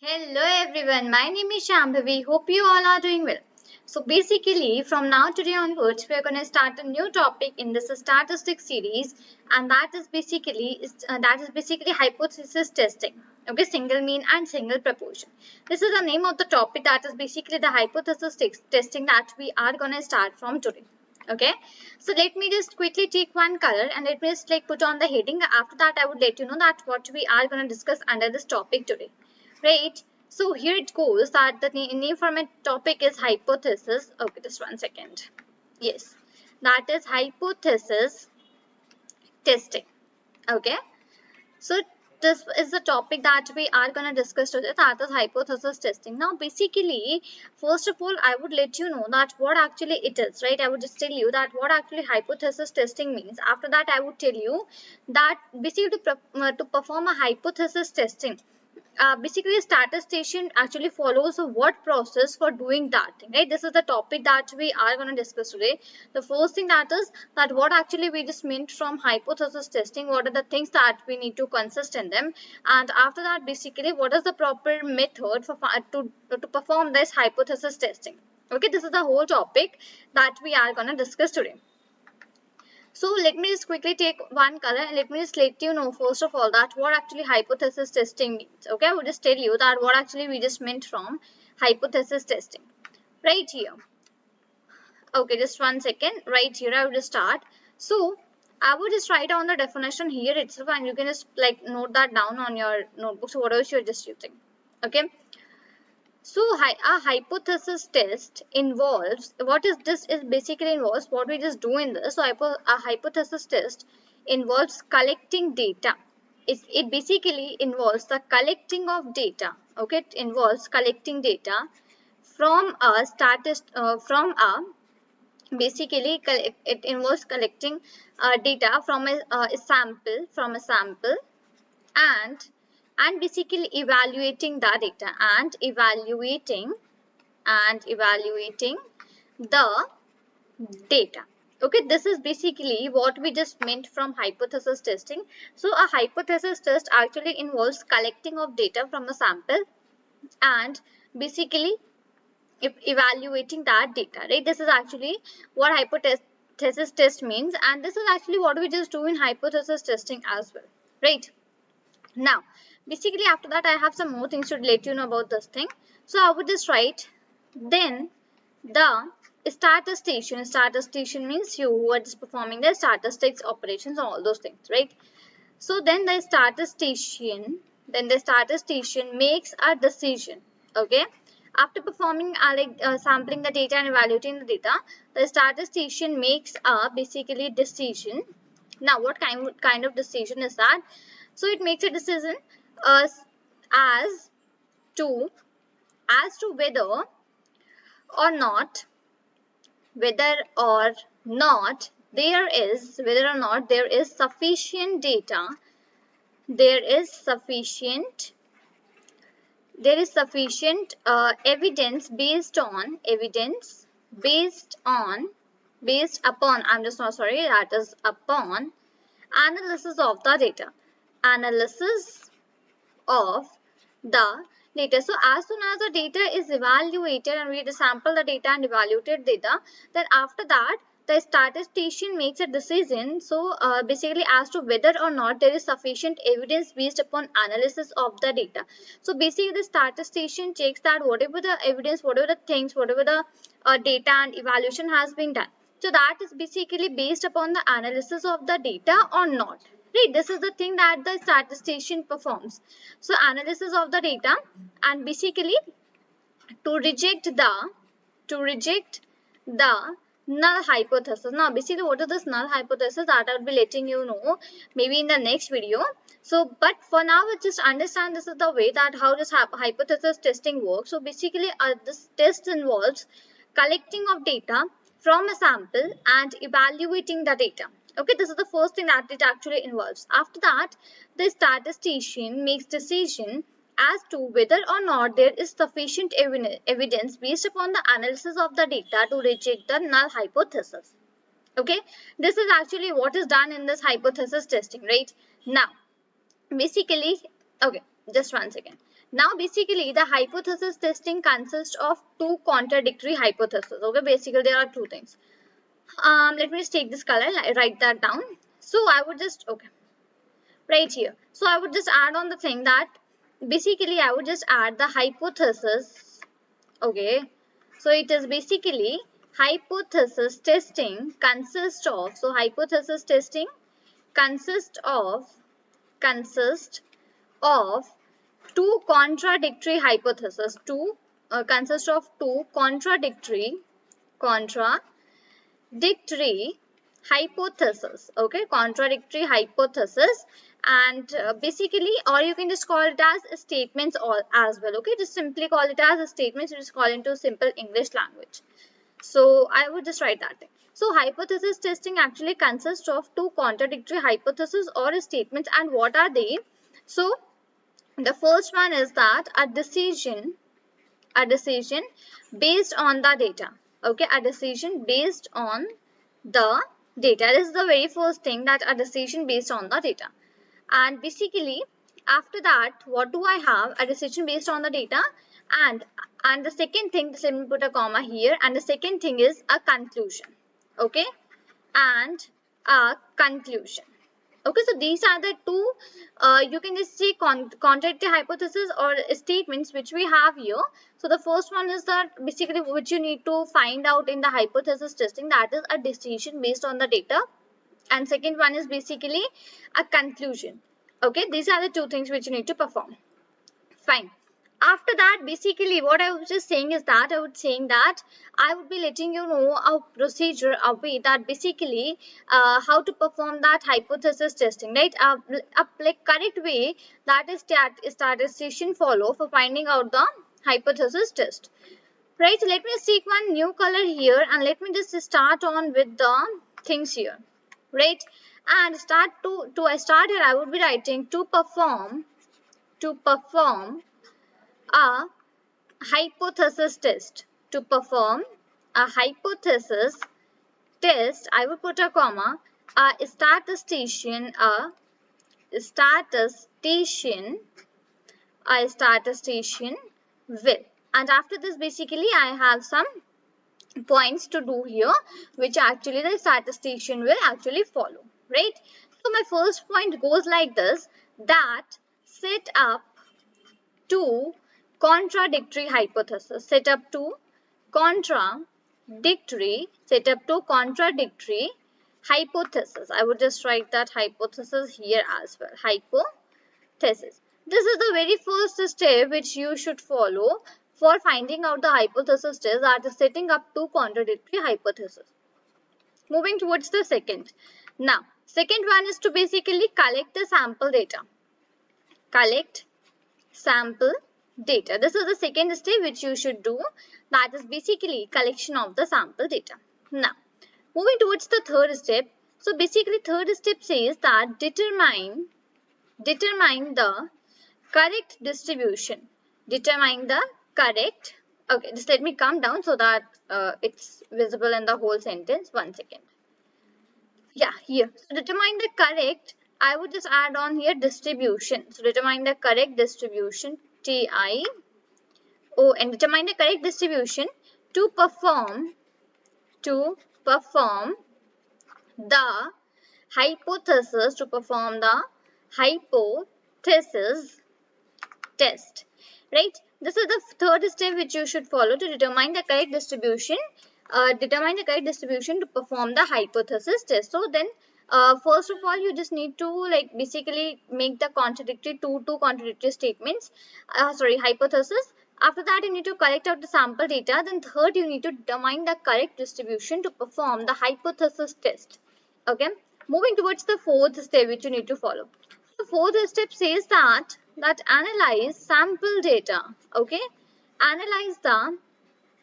Hello everyone, my name is Shambhavi. Hope you all are doing well. So basically, from now today onwards, we are going to start a new topic in this statistics series, and that is basically hypothesis testing. Okay, single mean and single proportion. This is the name of the topic. That is basically the hypothesis testing that we are going to start from today. Okay, so let me just quickly take one color and let me just put on the heading. After that, I would let you know that what we are going to discuss under this topic today. Right. So here it goes that the name for my topic is hypothesis. Okay, just one second. Yes, that is hypothesis testing. Okay. So this is the topic that we are going to discuss today, that is hypothesis testing. Now basically, first of all, I would let you know that what actually it is, right? I would just tell you that what actually hypothesis testing means. After that, I would tell you that basically to perform a hypothesis testing, basically a statistician actually follows what process for doing that thing, right? This is the topic that we are going to discuss today. The first thing that is that what actually we just meant from hypothesis testing, what are the things that we need to consist in them, and after that basically what is the proper method for to perform this hypothesis testing. Okay, this is the whole topic that we are going to discuss today. So let me just quickly take one color and let me just let you know first of all that what actually hypothesis testing means. Okay, I will just tell you that what actually we just meant from hypothesis testing. Right here. Okay, just one second. Right here I will just start. So I will just write down the definition here itself and you can just note that down on your notebook. So whatever you're just using. Okay. So a hypothesis test involves what is this is basically involves what we just do in this. So a hypothesis test involves collecting data. It basically involves the collecting of data. Okay, it involves collecting data from a basically it involves collecting data from a sample and basically evaluating the data and evaluating the data. Okay, this is basically what we just meant from hypothesis testing. So a hypothesis test actually involves collecting of data from a sample and basically evaluating that data, right? This is actually what hypothesis test means, and this is actually what we just do in hypothesis testing as well, right? Now, basically after that I have some more things to let you know about this thing. So I would just write then the statistician means you who are just performing the statistics operations and all those things, right? So then the statistician makes a decision. Okay, after performing sampling the data and evaluating the data, the statistician makes a basically decision. Now what kind of decision is that? So it makes a decision uh, as to whether or not whether or not there is sufficient data, there is sufficient evidence based upon, I'm just not sorry, that is upon analysis of the data. Analysis of the data. So as soon as the data is evaluated and we sample the data and evaluated data, then after that the statistician makes a decision. So basically as to whether or not there is sufficient evidence based upon analysis of the data. So basically the statistician checks that whatever the evidence, whatever the things, whatever the data and evaluation has been done, so that is basically based upon the analysis of the data or not. Right, this is the thing that the statistician performs. So analysis of the data and basically to reject the null hypothesis. Now basically what is this null hypothesis, that I will be letting you know maybe in the next video. So but for now just understand this is the way that how this hypothesis testing works. So basically this test involves collecting of data from a sample and evaluating the data. Okay, this is the first thing that it actually involves. After that, the statistician makes decision as to whether or not there is sufficient evidence based upon the analysis of the data to reject the null hypothesis. Okay, this is actually what is done in this hypothesis testing, right? Now, basically, okay, just one second. Now basically the hypothesis testing consists of two contradictory hypotheses. Okay, basically there are two things. Let me just take this color, write that down. So I would just, okay, right here. So I would just add on the thing that basically I would just add the hypothesis. Okay, so it is basically hypothesis testing consists of, so hypothesis testing consists of two contradictory hypotheses, consist of two contradictory hypothesis. Okay, contradictory hypothesis. And basically, or you can just call it as statements all as well. Okay, just simply call it as statements. You just call it into simple English language. So I would just write that thing. So hypothesis testing actually consists of two contradictory hypotheses or statements. And what are they? So the first one is that a decision based on the data. Okay, a decision based on the data. This is the very first thing, that a decision based on the data. And basically after that, what do I have? A decision based on the data. And the second thing, let me put a comma here, and the second thing is a conclusion. Okay, and a conclusion. Okay, so these are the two, you can just say contradictory hypothesis or statements which we have here. So the first one is that basically which you need to find out in the hypothesis testing, that is a decision based on the data. And second one is basically a conclusion. Okay, these are the two things which you need to perform. Fine. After that, basically what I was just saying is that I would be letting you know a procedure, a way that basically how to perform that hypothesis testing, right? A correct way that is statistician follow for finding out the hypothesis test. Right, so let me seek one new color here and let me just start on with the things here. Right, and start here, I would be writing to perform a hypothesis test. To perform a hypothesis test, I would put a comma, a statistician will. And after this, basically, I have some points to do here, which actually the statistician will actually follow, right? So my first point goes like this, that set up two contradictory hypotheses. Set up two contradictory hypothesis. I would just write that hypothesis here as well. Hypothesis. This is the very first step which you should follow for finding out the hypothesis test, that is setting up two contradictory hypotheses. Moving towards the second. Now, second one is to basically collect the sample data. Collect sample data. This is the second step which you should do, that is basically collection of the sample data. Now, moving towards the third step. So basically third step says that determine the correct distribution. Determine the correct, okay, just let me come down so that it's visible in the whole sentence. One second. Yeah, here. So determine the correct, I would just add on here distribution. So determine the correct distribution, TIO, and determine the correct distribution to perform the hypothesis, test. Right? This is the third step which you should follow to determine the correct distribution. To perform the hypothesis test. So then, first of all, you just need to basically make the two contradictory statements. Hypothesis. After that, you need to collect out the sample data. Then third, you need to determine the correct distribution to perform the hypothesis test. Okay. Moving towards the fourth step which you need to follow. The fourth step says that analyze sample data. Okay. Analyze the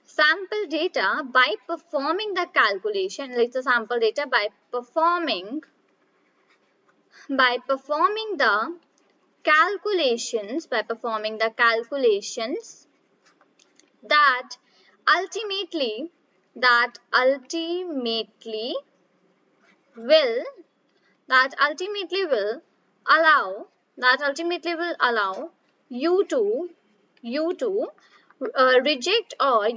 sample data by performing the calculation. Let's say sample data by performing the calculations, that ultimately will allow you to you to reject or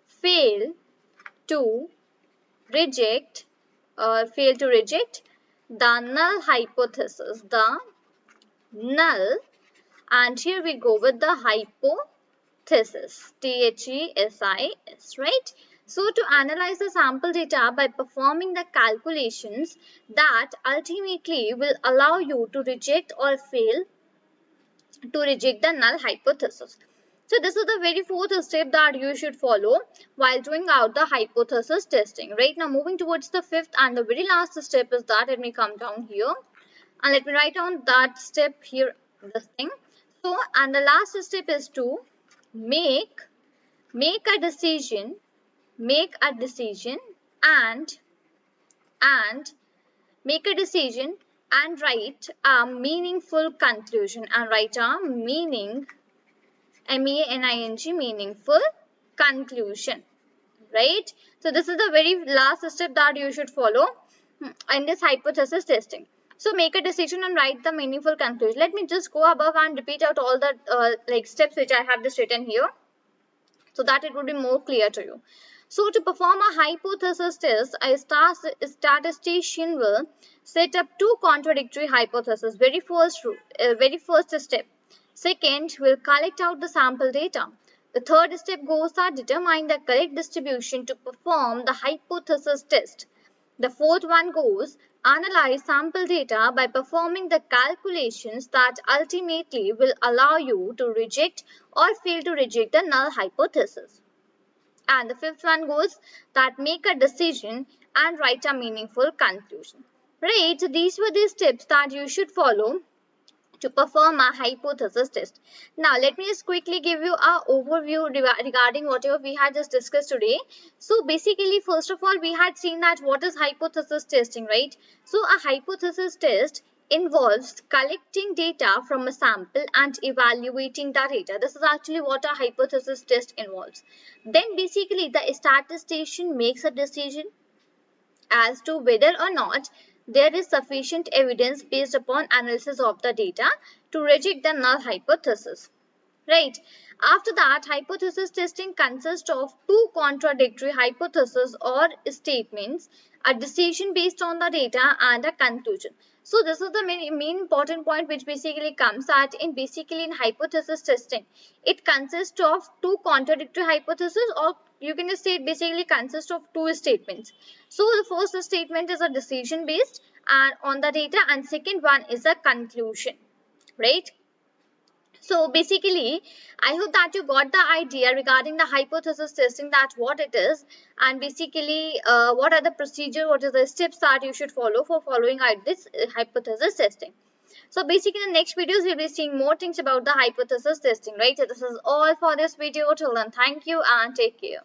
fail to reject the null hypothesis, the null, and here we go with the hypothesis, THESIS, right? So to analyze the sample data by performing the calculations that ultimately will allow you to reject or fail to reject the null hypothesis. So this is the very fourth step that you should follow while doing out the hypothesis testing. Right now moving towards the fifth and the very last step is that, let me come down here and let me write down that step here, this thing. So, and the last step is to make a decision and make a decision and write a meaningful conclusion and write a meaningful conclusion, right? So this is the very last step that you should follow in this hypothesis testing. So make a decision and write the meaningful conclusion. Let me just go above and repeat out all the steps which I have just written here, so that it would be more clear to you. So to perform a hypothesis test, a statistician will set up two contradictory hypotheses. Very first step. Second, will collect out the sample data. The third step goes that determine the correct distribution to perform the hypothesis test. The fourth one goes analyze sample data by performing the calculations that ultimately will allow you to reject or fail to reject the null hypothesis. And the fifth one goes that make a decision and write a meaningful conclusion. Right, so these were the steps that you should follow to perform a hypothesis test. Now let me just quickly give you an overview regarding whatever we had just discussed today. So basically, first of all, we had seen that what is hypothesis testing, right? So a hypothesis test involves collecting data from a sample and evaluating the data. This is actually what a hypothesis test involves. Then basically the statistician makes a decision as to whether or not there is sufficient evidence based upon analysis of the data to reject the null hypothesis. Right. After that, hypothesis testing consists of two contradictory hypotheses or statements, a decision based on the data and a conclusion. So this is the main important point which basically comes at in hypothesis testing. It consists of two contradictory hypotheses, or you can just say it basically consists of two statements. So the first statement is a decision based and on the data, and second one is a conclusion, right? So basically, I hope that you got the idea regarding the hypothesis testing, that what it is, and basically what are the procedure, what are the steps that you should follow for following out this hypothesis testing. So basically in the next videos, we'll be seeing more things about the hypothesis testing, right? So this is all for this video. Till then, thank you and take care.